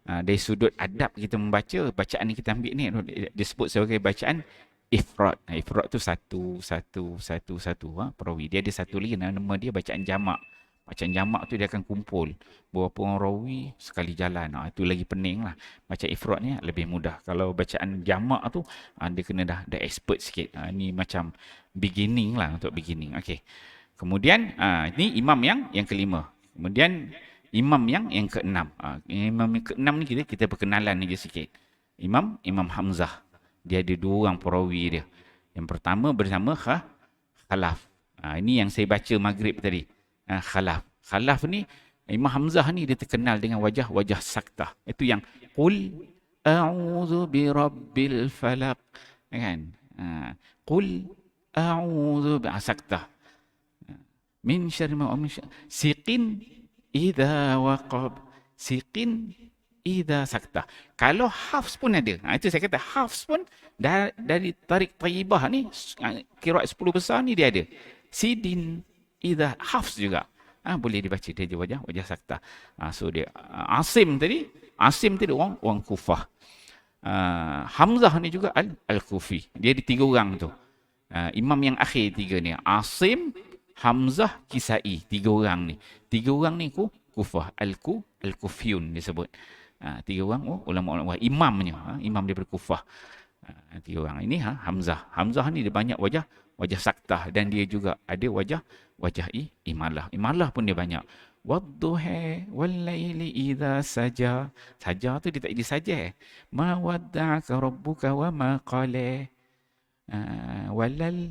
dari sudut adab kita membaca, bacaan ni kita ambil ni disebut sebagai bacaan ifrad. Ifrad tu satu perawi. Dia ada satu lagi nama dia bacaan jamak. Bacaan jamak tu dia akan kumpul beberapa orang rawi sekali jalan. Itu lagi pening lah. Macam ifrad ni lebih mudah. Kalau bacaan jamak tu dia kena dah expert sikit. Ni macam beginning lah, untuk beginning. Okey. Kemudian ni imam yang kelima. Kemudian imam yang keenam. Imam yang keenam ni kita perkenalan lagi sikit. Imam Hamzah. Dia ada dua orang perawi dia. Yang pertama bersama Khalaf. Ini yang saya baca maghrib tadi. Khalaf. Khalaf ni, Imam Hamzah ni dia terkenal dengan wajah saktah. Itu yang Qul a'udzu birabbil falaq. Kan? Qul a'udzu saktah. Min syarri ma siqin idza waqab. Siqin idza saktah. Kalau hafs pun ada. Itu saya kata hafs pun dari tarik taibah ni, qiraat 10 besar ni dia ada. Sidin idza hafs juga. Boleh dibaca dia wajah saktah. So dia Asim tadi orang Kufah. Hamzah ni juga al-Kufi. Dia ada 3 orang tu. Imam yang akhir 3 ni. Asim, Hamzah, Kisai. 3 orang ni. 3 orang ni Kufah. Al-Kufiyun disebut. 3 orang ulama-ulama imamnya. Imam daripada Kufah. 3 orang ini Hamzah. Hamzah ni dia banyak wajah saktah, dan dia juga ada wajah imalah. Imalah pun dia banyak. Wadduha wallaili idza saja. Saja tu dia tak jadi saja. Ma wadda'aka rabbuka wa ma qala. Walal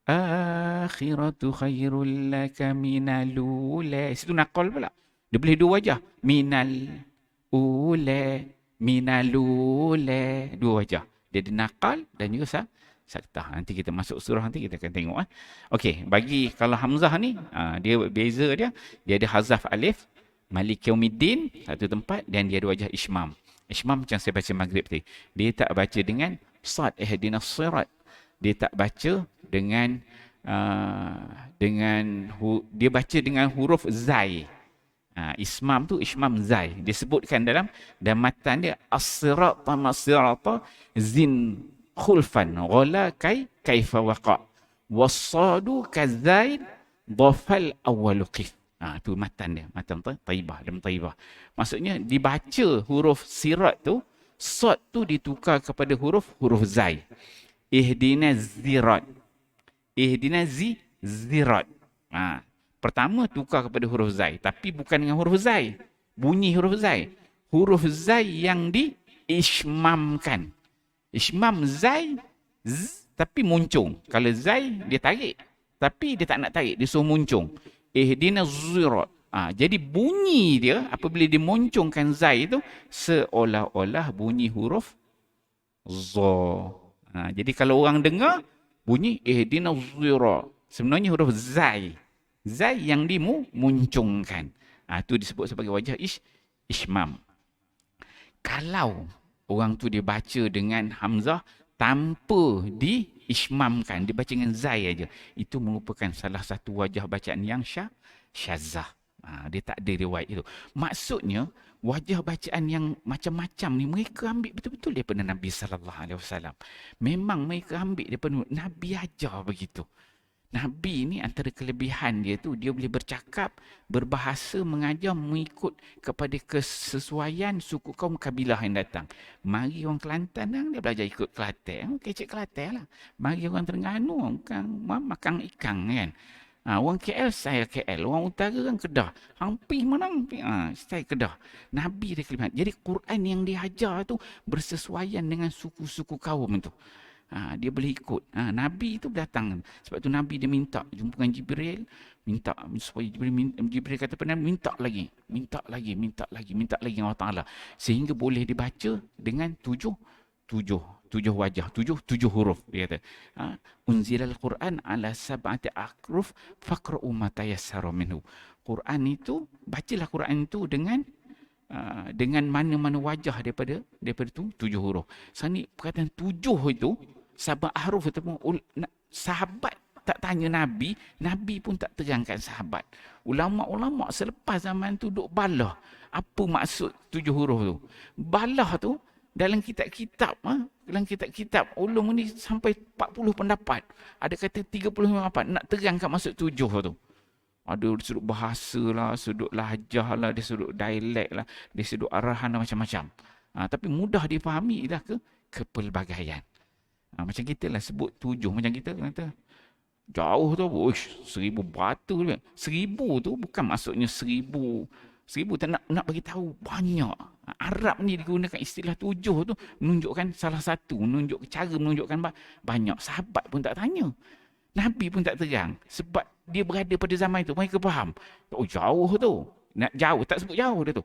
akhiratu khairul laka minal ula. Situ naqal pula. Dia boleh 2 wajah. Minal ula. 2 wajah. Dia ada naqal dan juga saktah. Nanti kita masuk surah nanti kita akan tengok. Okey, bagi kalau Hamzah ni, dia beza dia ada hazaf alif, Malik Yaumiddin satu tempat, dan dia ada wajah ismam. Ismam macam saya baca maghrib tadi. Dia tak baca dengan sad ihdinas sirat. Dia tak baca dengan dia baca dengan huruf zai. Ismam tu ismam zai. Disebutkan dalam matan dia as-sirata mas-sirata zin khulfan ghala kaifa waqa was-sadu kazaid dhafal awwalu qif. Tu matan dia, matan taibah dan taibah. Maksudnya dibaca huruf sirat tu, sad tu ditukar kepada huruf zai. Ihdinaz zirat. Zirat. Pertama tukar kepada huruf zai, tapi bukan dengan huruf zai. Bunyi huruf zai. Huruf zai yang diismamkan. Ismam zai, tapi muncung. Kalau zai, dia tarik. Tapi dia tak nak tarik, dia suruh muncung. Ihdina zirat. Jadi bunyi dia, apabila dimuncungkan zai itu, seolah-olah bunyi huruf za. Jadi kalau orang dengar, bunyi ihdina zirat. Sebenarnya huruf zai. Zai yang dimuncungkan. Itu disebut sebagai wajah ismam. Kalau orang tu dia baca dengan Hamzah tanpa diismamkan, dia baca dengan zai aja, itu merupakan salah satu wajah bacaan yang syazah. Dia tak ada riwayat itu. Maksudnya wajah bacaan yang macam-macam ni mereka ambil betul-betul daripada Nabi sallallahu alaihi wasallam. Memang mereka ambil daripada Nabi ajar begitu. Nabi ni antara kelebihan dia tu, dia boleh bercakap, berbahasa, mengajar mengikut kepada kesesuaian suku kaum kabilah yang datang. Mari orang Kelantan dia belajar ikut Kelantan. Kecik Kelantan lah. Mari orang Terengganu makan ikan kan. Orang KL style KL. Orang utara kan Kedah. Hampir mana style Kedah. Nabi ada kelebihan. Jadi Quran yang diajar tu bersesuaian dengan suku-suku kaum tu. Dia boleh ikut. Nabi itu datang. Sebab tu Nabi dia minta jumpa dengan Jibril, minta supaya Jibril kata pada Nabi, minta lagi Allah Ta'ala, sehingga boleh dibaca dengan tujuh wajah, tujuh huruf. Dia kata unzilal Quran ala sab'ati ahruf faqra'u ma tayassara minhu. Quran itu, bacalah Quran itu dengan mana-mana wajah daripada tu 7 huruf. Sini perkataan 7 itu sabah ahruf itu sahabat tak tanya Nabi, Nabi pun tak terangkan sahabat. Ulama-ulama selepas zaman tu duk balah apa maksud 7 huruf tu. Balah tu Dalam kitab-kitab, dalam kitab-kitab ulum ni sampai 40 pendapat. Ada kata 35 pendapat nak terangkan maksud 7 tu. Ada dari sudut bahasa lah, sudut lahjah lah, dari sudut dialek lah, dari sudut arahan lah, macam-macam. Tapi mudah dipahami dah kepelbagaian. Macam kita lah sebut 7, macam kita kata jauh tu, 1000 batu. 1000 tu bukan maksudnya 1000. 1000 tak nak bagi tahu banyak. Arab ni digunakan istilah 7 tu menunjukkan salah satu, cara menunjukkan banyak. Sahabat pun tak tanya. Nabi pun tak terang. Sebab dia berada pada zaman itu, mereka faham. Oh, jauh tu. Nak jauh, tak sebut jauh dia tu.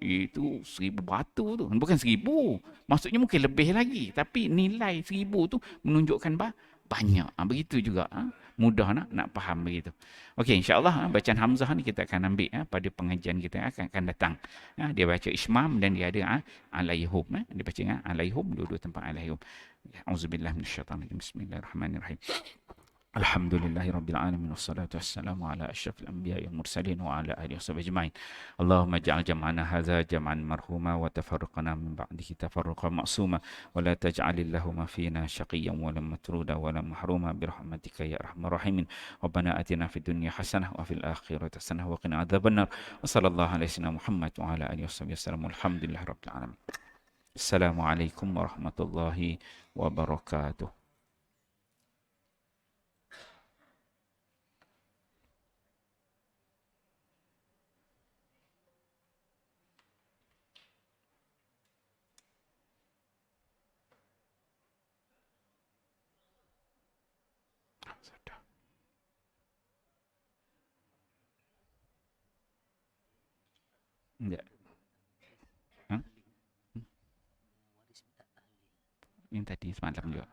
Itu 1000 batu tu. Bukan 1000. Maksudnya mungkin lebih lagi. Tapi nilai 1000 tu menunjukkan banyak. Begitu juga. Mudah nak faham begitu. Okey, insyaAllah bacaan Hamzah ni kita akan ambil pada pengajian kita akan datang. Dia baca Ismam dan dia ada alaihum. Dia baca alaihum, dua-dua tempat alaihum. Auzubillah minasyaitanirrajim. Bismillahirrahmanirrahim. Alhamdulillahirabbil alamin wassalatu wassalamu ala asyrafil anbiya'i wal mursalin wa ala alihi washabihi ajmain. Allahumma ij'al jam'ana hadza jam'an marhuma wa tafarraqana min ba'dihi tafarruqan ma'suma wa la taj'alillahuma fina syaqiyyan wa la matruda wa la mahruma bi rahmatika ya arhamar rahimin. Rabbana atina fid dunya hasanah wa fil akhirati hasanah wa qina adzabannar. Wa sallallahu alaihi wasallam Muhammad wa ala alihi washabihi wasallam. Alhamdulillahirabbil alamin. Assalamualaikum warahmatullahi wabarakatuh. Ya. Yang tadi semalam juga.